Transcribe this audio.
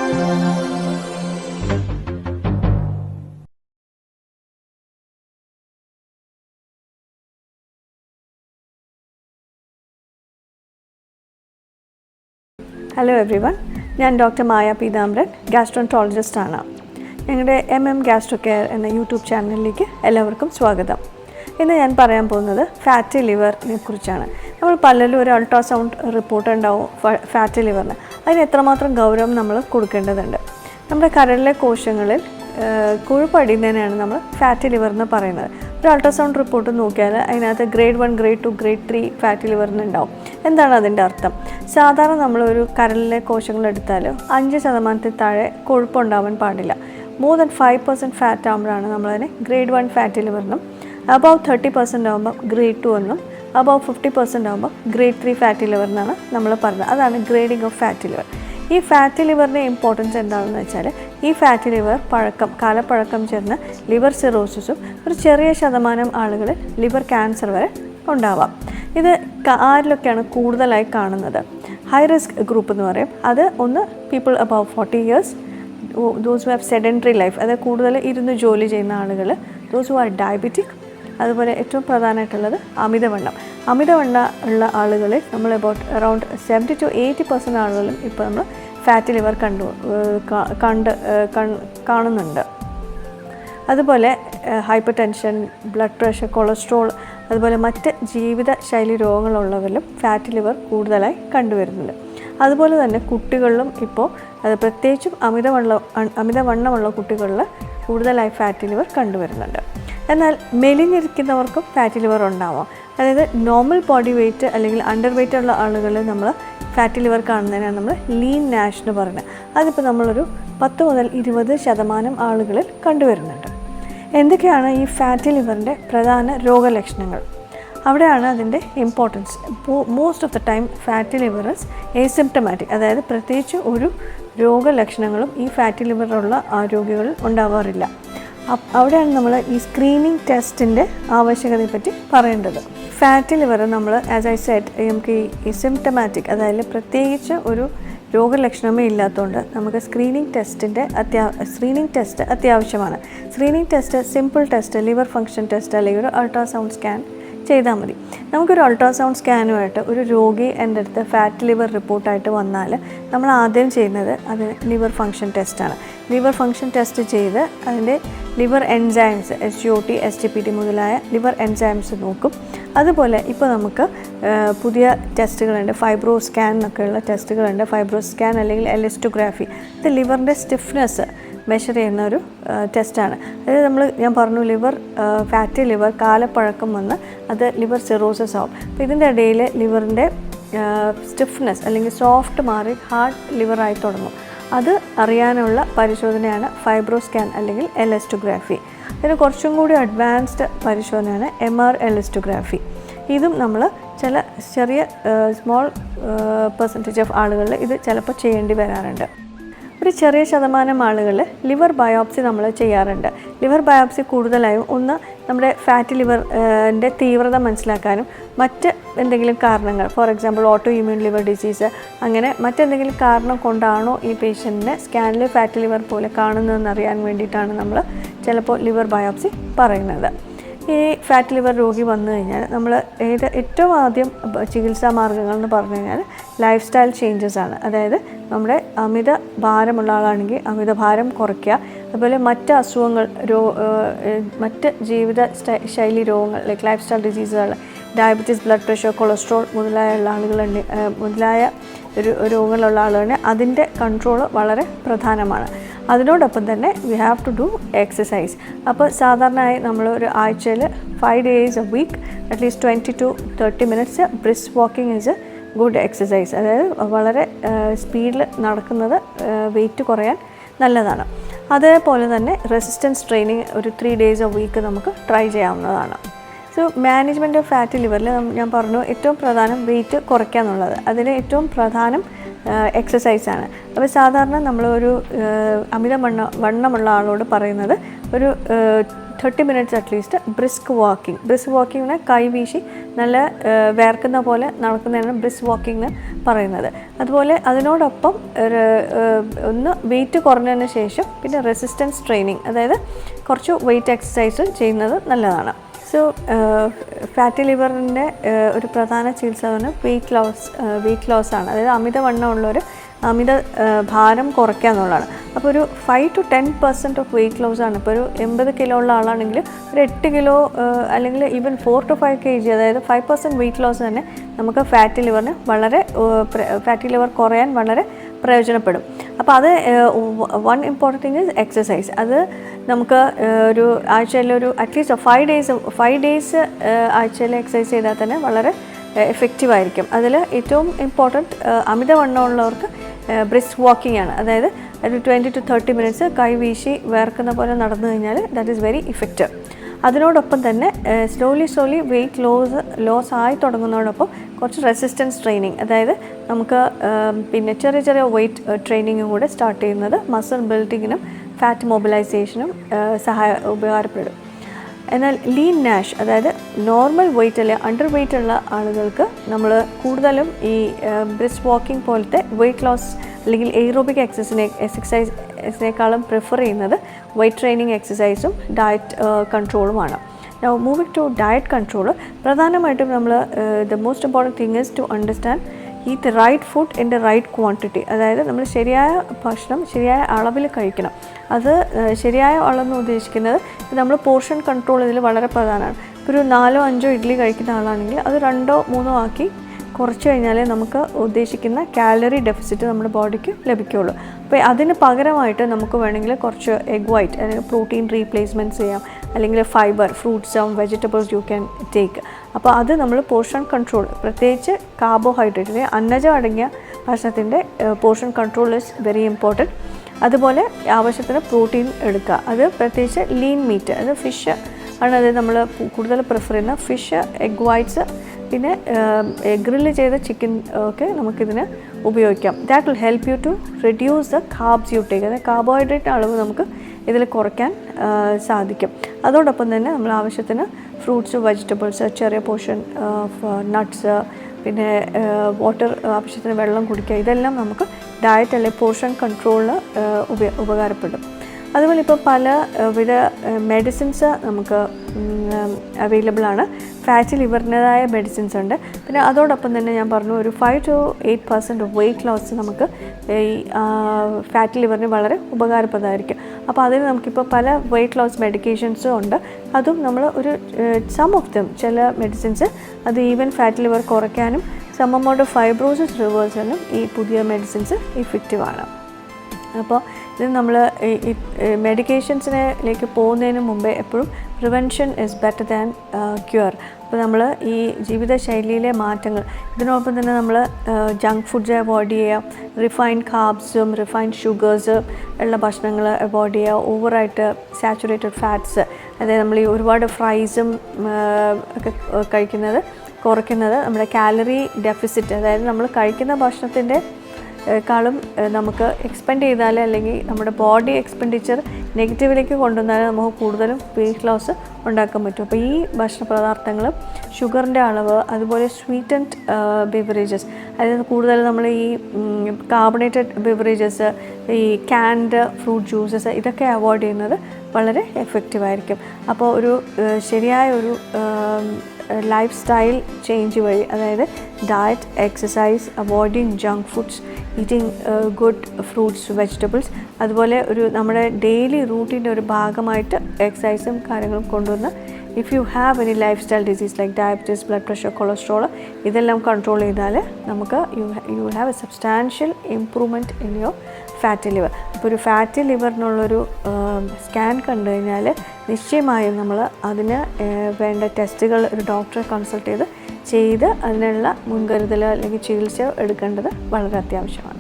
Hello every one, ഞാൻ doctor മായ പീതാംബരൻ, ഗാസ്ട്രോൻട്രോളജിസ്റ്റാണ്. ഞങ്ങളുടെ gastro care എന്ന യൂട്യൂബ് ചാനലിലേക്ക് എല്ലാവർക്കും സ്വാഗതം. ഇന്ന് ഞാൻ പറയാൻ പോകുന്നത് ഫാറ്റി ലിവറിനെ കുറിച്ചാണ്. നമ്മൾ പലരും ഒരു അൾട്രാസൗണ്ട് റിപ്പോർട്ട് ഉണ്ടാവും ഫാറ്റി ലിവറിന്. അതിന് എത്രമാത്രം ഗൗരവം നമ്മൾ കൊടുക്കേണ്ടതുണ്ട്. നമ്മുടെ കരളിലെ കോശങ്ങളിൽ കൊഴുപ്പടിയുന്നതിനാണ് നമ്മൾ ഫാറ്റി ലിവർ എന്ന് പറയുന്നത്. ഒരു അൾട്രാസൗണ്ട് റിപ്പോർട്ട് നോക്കിയാൽ അതിനകത്ത് ഗ്രേഡ് 1, ഗ്രേഡ് 2, ഗ്രേഡ് 3 ഫാറ്റി ലിവറിന് ഉണ്ടാവും. എന്താണ് അതിൻ്റെ അർത്ഥം? സാധാരണ നമ്മളൊരു കരളിലെ കോശങ്ങൾ എടുത്താൽ 5% താഴെ കൊഴുപ്പുണ്ടാവാൻ പാടില്ല. മോർ ദാൻ 5% ഫാറ്റ് ആകുമ്പോഴാണ് നമ്മളതിനെ ഗ്രേഡ് 1 ഫാറ്റി ലിവറിനും, അബവ് 30% ആകുമ്പോൾ ഗ്രേഡ് 2 എന്നും, അബവ് 50% ആകുമ്പോൾ ഗ്രേഡ് 3 ഫാറ്റി ലിവറിനാണ് നമ്മൾ പറയുന്നത്. അതാണ് ഗ്രേഡിംഗ് ഓഫ് ഫാറ്റി ലിവർ. ഈ ഫാറ്റി ലിവറിൻ്റെ ഇമ്പോർട്ടൻസ് എന്താണെന്ന് വെച്ചാൽ, ഈ ഫാറ്റി ലിവർ കാലപ്പഴക്കം ചേർന്ന് ലിവർ സിറോസിസും ഒരു ചെറിയ ശതമാനം ആളുകളിൽ ലിവർ ക്യാൻസർ വരെ ഉണ്ടാവാം. ഇത് ആരിലൊക്കെയാണ് കൂടുതലായി കാണുന്നത്? ഹൈ റിസ്ക് ഗ്രൂപ്പ് എന്ന് പറയും. അത് ഒന്ന് people above 40 years, those who have sedentary life, അത് കൂടുതൽ ഇരുന്ന് ജോലി ചെയ്യുന്ന ആളുകൾ, ദോസ് ഹു ആർ ഡയബറ്റിക്, അതുപോലെ ഏറ്റവും പ്രധാനമായിട്ടുള്ളത് അമിതവണ്ണം ഉള്ള ആളുകളിൽ നമ്മൾ അറൗണ്ട് 70 to 80% ആളുകളും ഇപ്പോൾ നമ്മൾ ഫാറ്റി ലിവർ കാണുന്നുണ്ട്. അതുപോലെ hyper tension, blood pressure, cholesterol, അതുപോലെ മറ്റ് ജീവിതശൈലി രോഗങ്ങളുള്ളവരിലും ഫാറ്റി ലിവർ കൂടുതലായി കണ്ടുവരുന്നുണ്ട്. അതുപോലെ തന്നെ കുട്ടികളിലും ഇപ്പോൾ പ്രത്യേകിച്ചും അമിതവണ്ണമുള്ള കുട്ടികളിൽ കൂടുതലായി ഫാറ്റി ലിവർ കണ്ടുവരുന്നുണ്ട്. എന്നാൽ മെലിഞ്ഞിരിക്കുന്നവർക്കും ഫാറ്റി ലിവർ ഉണ്ടാവാം. അതായത് നോർമൽ ബോഡി വെയ്റ്റ് അല്ലെങ്കിൽ അണ്ടർ വെയ്റ്റ് ഉള്ള ആളുകൾ നമ്മൾ ഫാറ്റി ലിവർ കാണുന്നതിനാണ് നമ്മൾ ലീൻ നാഷ് എന്ന് പറയുന്നത്. അതിപ്പോൾ നമ്മളൊരു 10 മുതൽ 20% ആളുകളിൽ കണ്ടുവരുന്നുണ്ട്. എന്തൊക്കെയാണ് ഈ ഫാറ്റി ലിവറിൻ്റെ പ്രധാന രോഗലക്ഷണങ്ങൾ? അവിടെയാണ് അതിൻ്റെ importance. Most of the time fatty liver is asymptomatic, അതായത് പ്രത്യേകിച്ച് ഒരു രോഗലക്ഷണങ്ങളും ഈ ഫാറ്റി ലിവറുള്ള രോഗികളിൽ ഉണ്ടാവാറില്ല. അവിടെയാണ് നമ്മൾ ഈ സ്ക്രീനിങ് ടെസ്റ്റിൻ്റെ ആവശ്യകതയെപ്പറ്റി പറയേണ്ടത്. ഫാറ്റി ലിവർ നമ്മൾ ആസ് ഐ സെഡ് നമുക്ക് ഈ സിംപ്റ്റമാറ്റിക്, അതായത് പ്രത്യേകിച്ച് ഒരു രോഗലക്ഷണമേ ഇല്ലാത്തതുകൊണ്ട് നമുക്ക് സ്ക്രീനിങ് ടെസ്റ്റ് അത്യാവശ്യമാണ്. Screening test simple test, liver function test അല്ലെങ്കിൽ ഒരു അൾട്രാസൗണ്ട് സ്കാൻ ചെയ്താൽ മതി. നമുക്കൊരു അൾട്രാസൗണ്ട് സ്കാനുമായിട്ട് ഒരു രോഗി എൻ്റെ അടുത്ത് ഫാറ്റ് ലിവർ റിപ്പോർട്ടായിട്ട് വന്നാൽ നമ്മൾ ആദ്യം ചെയ്യുന്നത് അതിന് ലിവർ ഫങ്ഷൻ ടെസ്റ്റാണ്. ലിവർ ഫങ്ഷൻ ടെസ്റ്റ് ചെയ്ത് അതിൻ്റെ ലിവർ എൻസൈംസ് SGOT, SGPT മുതലായ ലിവർ എൻസൈംസ് നോക്കും. അതുപോലെ ഇപ്പോൾ നമുക്ക് പുതിയ ടെസ്റ്റുകളുണ്ട്, ഫൈബ്രോ സ്കാൻ എന്നൊക്കെയുള്ള ടെസ്റ്റുകളുണ്ട്. ഫൈബ്രോ സ്കാൻ അല്ലെങ്കിൽ എലസ്റ്റോഗ്രാഫി, ഇത് ലിവറിൻ്റെ സ്റ്റിഫ്നെസ് മെഷർ ചെയ്യുന്ന ഒരു ടെസ്റ്റാണ്. അതായത് ഞാൻ പറഞ്ഞു ഫാറ്റി ലിവർ കാലപ്പഴക്കം വന്ന് അത് ലിവർ സിറോസിസ് ആവും. അപ്പോൾ ഇതിൻ്റെ ഇടയിൽ ലിവറിൻ്റെ സ്റ്റിഫ്നെസ് അല്ലെങ്കിൽ സോഫ്റ്റ് മാറി ഹാർഡ് ലിവറായി തുടങ്ങും. അത് അറിയാനുള്ള പരിശോധനയാണ് ഫൈബ്രോ സ്കാൻ അല്ലെങ്കിൽ എലസ്റ്റോഗ്രാഫി. ഇതിന് കുറച്ചും കൂടി അഡ്വാൻസ്ഡ് പരിശോധനയാണ് MR എലസ്റ്റോഗ്രാഫി. ഇതും നമ്മൾ ചെറിയ സ്മോൾ പെർസെൻറ്റേജ് ഓഫ് ആളുകളിൽ ഇത് ചിലപ്പോൾ ചെയ്യേണ്ടി വരാറുണ്ട്. ഒരു ചെറിയ ശതമാനം ആളുകൾ ലിവർ ബയോപ്സി നമ്മൾ ചെയ്യാറുണ്ട്. ലിവർ ബയോപ്സി കൂടുതലായും ഒന്ന് നമ്മുടെ ഫാറ്റി ലിവറിൻ്റെ തീവ്രത മനസ്സിലാക്കാനും മറ്റ് എന്തെങ്കിലും കാരണങ്ങൾ, for example auto immune liver disease, അങ്ങനെ മറ്റെന്തെങ്കിലും കാരണം കൊണ്ടാണോ ഈ പേഷ്യൻറ്റിനെ സ്കാനിൽ ഫാറ്റി ലിവർ പോലെ കാണുന്നതെന്ന് അറിയാൻ വേണ്ടിയിട്ടാണ് നമ്മൾ ചിലപ്പോൾ ലിവർ ബയോപ്സി പറയുന്നത്. ഈ ഫാറ്റ് ലിവർ രോഗി വന്നു കഴിഞ്ഞാൽ നമ്മൾ ഏറ്റവും ആദ്യം ചികിത്സാ മാർഗ്ഗങ്ങൾ എന്ന് പറഞ്ഞു കഴിഞ്ഞാൽ ലൈഫ് സ്റ്റൈൽ ചേഞ്ചസ് ആണ്. അതായത് നമ്മുടെ അമിത ഭാരമുള്ള ആളാണെങ്കിൽ അമിതഭാരം കുറയ്ക്കുക. അതുപോലെ മറ്റ് അസുഖങ്ങൾ, മറ്റ് ശൈലി രോഗങ്ങൾ ലൈക്ക് ലൈഫ് സ്റ്റൈൽ ഡിസീസുകൾ, ഡയബറ്റീസ്, ബ്ലഡ് പ്രഷർ, കൊളസ്ട്രോൾ മുതലായ രോഗങ്ങളുള്ള ആളുകളുടെ അതിൻ്റെ കൺട്രോൾ വളരെ പ്രധാനമാണ്. അതിനോടൊപ്പം തന്നെ we have to do exercise. അപ്പോൾ സാധാരണയായി നമ്മൾ ഒരു ആഴ്ചയിൽ 5 days a week at least 20 to 30 minutes brisk walking is a good exercise. അതായത് വളരെ സ്പീഡിൽ നടക്കുന്നത് വെയിറ്റ് കുറയാൻ നല്ലതാണ്. അതേപോലെ തന്നെ റെസിസ്റ്റൻസ് ട്രെയിനിങ് ഒരു 3 days a week നമുക്ക് ട്രൈ ചെയ്യാവുന്നതാണ്. സോ മാനേജ്മെൻറ്റ് ഓഫ് ഫാറ്റി ലിവറിൽ ഞാൻ പറഞ്ഞു ഏറ്റവും പ്രധാനം വെയിറ്റ് കുറയ്ക്കുക എന്നുള്ളത്. അതിന് ഏറ്റവും പ്രധാനം എക്സസൈസാണ്. അപ്പോൾ സാധാരണ നമ്മളൊരു വണ്ണമുള്ള ആളോട് പറയുന്നത് ഒരു 30 മിനിറ്റ്സ് അറ്റ്ലീസ്റ്റ് ബ്രിസ്ക് വാക്കിങ്ങിന് കൈവീശി നല്ല വേർക്കുന്ന പോലെ നടക്കുന്നതാണ് ബ്രിസ്ക് വാക്കിംഗ് പറയുന്നത്. അതുപോലെ അതിനോടൊപ്പം ഒന്ന് വെയിറ്റ് കുറഞ്ഞതിന് ശേഷം പിന്നെ റെസിസ്റ്റൻസ് ട്രെയിനിങ്, അതായത് കുറച്ച് വെയിറ്റ് എക്സസൈസ് ചെയ്യുന്നത് നല്ലതാണ്. സോ ഫാറ്റി ലിവറിൻ്റെ ഒരു പ്രധാന ചികിത്സ വെയിറ്റ് ലോസ് ആണ്. അതായത് അമിതവണ്ണമുള്ളവർ അമിത ഭാരം കുറയ്ക്കുക എന്നുള്ളതാണ്. അപ്പോൾ ഒരു 5 to 10% ഓഫ് വെയിറ്റ് ലോസ് ആണ്. ഇപ്പോൾ ഒരു 80 കിലോ ഉള്ള ആളാണെങ്കിൽ ഒരു 8 കിലോ അല്ലെങ്കിൽ ഈവൻ 4 to 5 kg, അതായത് 5% വെയിറ്റ് ലോസ് തന്നെ നമുക്ക് ഫാറ്റി ലിവർ കുറയാൻ വളരെ പ്രയോജനപ്പെടും. അപ്പോൾ അത് one important thing is exercise. അത് നമുക്ക് ഒരു ആഴ്ചയിലൊരു അറ്റ്ലീസ്റ്റ് 5 ഡേയ്സ് ആഴ്ചയിൽ എക്സസൈസ് ചെയ്താൽ തന്നെ വളരെ എഫക്റ്റീവായിരിക്കും. അതിൽ ഏറ്റവും ഇമ്പോർട്ടൻറ്റ് അമിതവണ്ണമുള്ളവർക്ക് ബ്രിസ്ക് വാക്കിംഗ് ആണ്. അതായത് ഒരു 20 to 30 മിനിറ്റ്സ് കൈ വീശി വേർക്കുന്ന പോലെ നടന്നു കഴിഞ്ഞാൽ ദാറ്റ് ഈസ് വെരി ഇഫക്റ്റീവ്. അതിനോടൊപ്പം തന്നെ സ്ലോലി വെയിറ്റ് ലോസ് ആയി തുടങ്ങുന്നതോടൊപ്പം കുറച്ച് റെസിസ്റ്റൻസ് ട്രെയിനിങ്, അതായത് നമുക്ക് പിന്നെ ചെറിയ വെയിറ്റ് ട്രെയിനിങ്ങും കൂടെ സ്റ്റാർട്ട് ചെയ്യുന്നത് മസിൽ ബിൽഡിങ്ങിനും ഫാറ്റ് മൊബിലൈസേഷനും ഉപകാരപ്പെടും. എന്നാൽ ലീൻ നാഷ്, അതായത് നോർമൽ വെയിറ്റ് അല്ലെ അണ്ടർ വെയിറ്റ് ഉള്ള ആളുകൾക്ക് നമ്മൾ കൂടുതലും ഈ ബ്രിസ്ക് വാക്കിംഗ് പോലത്തെ വെയിറ്റ് ലോസ് അല്ലെങ്കിൽ എയ്റോബിക് എക്സസൈസിനേക്കാളും പ്രിഫർ ചെയ്യുന്നത് വെയിറ്റ് ട്രെയിനിങ് എക്സസൈസും ഡയറ്റ് കൺട്രോളുമാണ്. Now moving to diet control, പ്രധാനമായിട്ടും നമ്മൾ the most important thing is to understand eat right food in the right quantity. അതായത് നമ്മൾ ശരിയായ ഭക്ഷണം ശരിയായ അളവിൽ കഴിക്കണം. അത് ശരിയായ അളവെന്ന് ഉദ്ദേശിക്കുന്നത് നമ്മൾ പോർഷൻ കൺട്രോൾ ഇതിൽ വളരെ പ്രധാനമാണ്. ഇപ്പോൾ ഒരു 4-5 ഇഡ്ഡലി കഴിക്കുന്ന ആളാണെങ്കിൽ അത് 2-3 ആക്കി കുറച്ച് കഴിഞ്ഞാലേ നമുക്ക് ഉദ്ദേശിക്കുന്ന കാലറി ഡെഫിസിറ്റ് നമ്മുടെ ബോഡിക്ക് ലഭിക്കുകയുള്ളൂ. അപ്പോൾ അതിന് പകരമായിട്ട് നമുക്ക് വേണമെങ്കിൽ കുറച്ച് എഗ് വൈറ്റ് അല്ലെങ്കിൽ പ്രോട്ടീൻ റീപ്ലേസ്മെൻറ്റ്സ് ചെയ്യാം, അല്ലെങ്കിൽ fibre fruits and vegetables you can take. അപ്പോൾ അത് നമ്മൾ പോർഷൻ കൺട്രോൾ, പ്രത്യേകിച്ച് കാർബോഹൈഡ്രേറ്റ് അന്നജം അടങ്ങിയ ഭക്ഷണത്തിൻ്റെ portion control is very important. അതുപോലെ ആവശ്യത്തിന് പ്രോട്ടീൻ എടുക്കുക. അത് പ്രത്യേകിച്ച് ലീൻ മീറ്റ്, അത് ഫിഷ് ആണ് അത് നമ്മൾ കൂടുതൽ പ്രിഫർ ചെയ്യുന്ന ഫിഷ്, എഗ് വൈറ്റ്സ്, പിന്നെ ഗ്രില്ല് ചെയ്ത ചിക്കൻ ഒക്കെ നമുക്കിതിന് ഉപയോഗിക്കാം. That will help you to reduce the carbs you take. അതായത് കാർബോഹൈഡ്രേറ്റ് അളവ് നമുക്ക് ഇതിൽ കുറയ്ക്കാൻ സാധിക്കും. അതോടൊപ്പം തന്നെ നമ്മൾ ആവശ്യത്തിന് ഫ്രൂട്ട്സ്, വെജിറ്റബിൾസ്, ചെറിയ പോർഷൻ നട്ട്സ്, പിന്നെ വാട്ടർ, ആവശ്യത്തിന് വെള്ളം കുടിക്കുക. ഇതെല്ലാം നമുക്ക് ഡയറ്റ് അല്ലെങ്കിൽ പോർഷൻ കൺട്രോളിന് ഉപകാരപ്പെടും. അതുപോലെ ഇപ്പോൾ പലവിധ മെഡിസിൻസ് നമുക്ക് അവൈലബിൾ ആണ്. ഫാറ്റി ലിവറിൻ്റെതായ മെഡിസിൻസ് ഉണ്ട്. പിന്നെ അതോടൊപ്പം തന്നെ ഞാൻ പറഞ്ഞു ഒരു 5 to 8% വെയിറ്റ് ലോസ് നമുക്ക് ഈ ഫാറ്റി ലിവറിന് വളരെ ഉപകാരപ്രദമായിരിക്കും. അപ്പോൾ അതിന് നമുക്കിപ്പോൾ പല വെയിറ്റ് ലോസ് മെഡിക്കേഷൻസും ഉണ്ട്. അതും നമ്മൾ ഒരു സം ഓഫ് ദം, ചില മെഡിസിൻസ് അത് ഈവൻ ഫാറ്റി ലിവർ കുറയ്ക്കാനും സം എമൗണ്ട് ഓഫ് ഫൈബ്രോസിസ് റിവേഴ്സിനും ഈ പുതിയ മെഡിസിൻസ് ഇഫക്റ്റീവാണ്. അപ്പോൾ ഇത് നമ്മൾ ഈ മെഡിക്കേഷൻസിലേക്ക് പോകുന്നതിന് മുമ്പേ എപ്പോഴും prevention is better than cure. അപ്പോൾ നമ്മൾ ഈ ജീവിതശൈലിയിലെ മാറ്റങ്ങൾ, ഇതിനോടൊപ്പം തന്നെ നമ്മൾ ജങ്ക് ഫുഡ്സ് അവോയ്ഡ് ചെയ്യുക, റിഫൈൻഡ് കാർബ്സും റിഫൈൻഡ് ഷുഗേഴ്സ് ഉള്ള ഭക്ഷണങ്ങൾ അവോയ്ഡ് ചെയ്യുക, ഓവറായിട്ട് സാച്ചുറേറ്റഡ് ഫാറ്റ്സ്, അതായത് നമ്മൾ ഈ ഒരുപാട് ഫ്രൈസും ഒക്കെ കഴിക്കുന്നത് കുറയ്ക്കുന്നത് നമ്മുടെ കാലറി ഡെഫിസിറ്റ്, അതായത് നമ്മൾ കഴിക്കുന്ന ഭക്ഷണത്തിൻ്റെ ക്കാളും നമുക്ക് എക്സ്പെൻഡ് ചെയ്താൽ അല്ലെങ്കിൽ നമ്മുടെ ബോഡി എക്സ്പെൻഡിച്ചർ നെഗറ്റീവിലേക്ക് കൊണ്ടുവന്നാൽ നമുക്ക് കൂടുതലും വെയിറ്റ് ലോസ് ഉണ്ടാക്കാൻ പറ്റും. അപ്പോൾ ഈ ഭക്ഷണ പദാർത്ഥങ്ങളും ഷുഗറിൻ്റെ അളവ്, അതുപോലെ സ്വീറ്റൻഡ് ബിവറേജസ്, അതായത് കൂടുതൽ നമ്മൾ ഈ കാർബണേറ്റഡ് ബിവറേജസ്, ഈ ക്യാൻഡ് ഫ്രൂട്ട് ജ്യൂസസ്, ഇതൊക്കെ അവോയ്ഡ് ചെയ്യുന്നത് വളരെ എഫക്റ്റീവായിരിക്കും. അപ്പോൾ ഒരു ശരിയായ ഒരു ലൈഫ് സ്റ്റൈൽ ചേഞ്ച് വഴി, അതായത് diet, exercise, avoiding junk foods, eating good fruits, vegetables, അതുപോലെ ഒരു നമ്മുടെ ഡെയിലി റൂട്ടീൻ്റെ ഒരു ഭാഗമായിട്ട് എക്സസൈസും കാര്യങ്ങളും കൊണ്ടുവന്ന് if you have any life style disease like diabetes, blood pressure, cholesterol, ഇതെല്ലാം കൺട്രോൾ ചെയ്താൽ നമുക്ക് you have A substantial improvement in your fatty liver. അപ്പോൾ ഒരു ഫാറ്റി ലിവറിനുള്ളൊരു സ്കാൻ കണ്ടു കഴിഞ്ഞാൽ നിശ്ചയമായും നമ്മൾ അതിന് വേണ്ട ടെസ്റ്റുകൾ ഒരു ഡോക്ടറെ കൺസൾട്ട് ചെയ്ത് അതിനുള്ള മുൻകരുതൽ അല്ലെങ്കിൽ ചികിത്സ എടുക്കേണ്ടത് വളരെ അത്യാവശ്യമാണ്.